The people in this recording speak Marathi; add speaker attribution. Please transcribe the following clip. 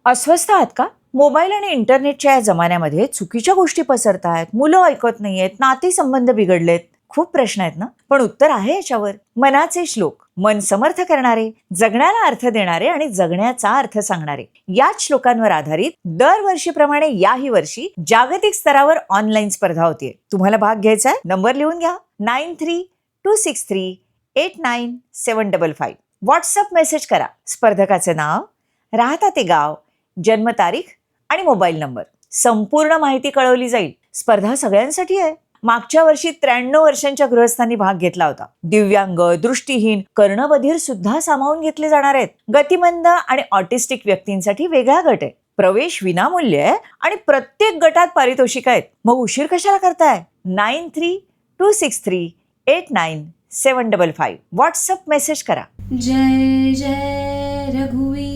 Speaker 1: अस्वस्थ आहात का? मोबाईल आणि इंटरनेटच्या या जमान्यामध्ये चुकीच्या गोष्टी पसरतायत, मुलं ऐकत नाहीयेत, नातेसंबंध बिघडलेत. खूप प्रश्न आहेत ना? पण उत्तर आहे याच्यावर. मनाचे श्लोक, मन समर्थ करणारे, जगण्याला अर्थ देणारे आणि जगण्याचा अर्थ सांगणारे. याच श्लोकांवर आधारित दरवर्षीप्रमाणे याही वर्षी जागतिक स्तरावर ऑनलाईन स्पर्धा होतीये. तुम्हाला भाग घ्यायचा आहे? नंबर लिहून घ्या. 9326389755. व्हॉट्सअप मेसेज करा. स्पर्धकाचे नाव, राहता ते गाव, जन्मतारीख आणि मोबाईल नंबर. संपूर्ण माहिती कळवली जाईल. स्पर्धा सगळ्यांसाठी आहे. मागच्या वर्षी 93 वर्षांच्या गृहस्थांनी भाग घेतला होता. दिव्यांग, दृष्टीहीन, कर्णबधिर सुद्धा सामावून घेतले जाणार आहेत. गतिमंद आणि ऑटिस्टिक व्यक्तींसाठी वेगळा गट आहे. प्रवेश विनामूल्य आहे आणि प्रत्येक गटात पारितोषिक आहेत. मग उशीर कशाला करताय? 9326389755. व्हॉट्सअप मेसेज करा.
Speaker 2: जय जय रघुवीर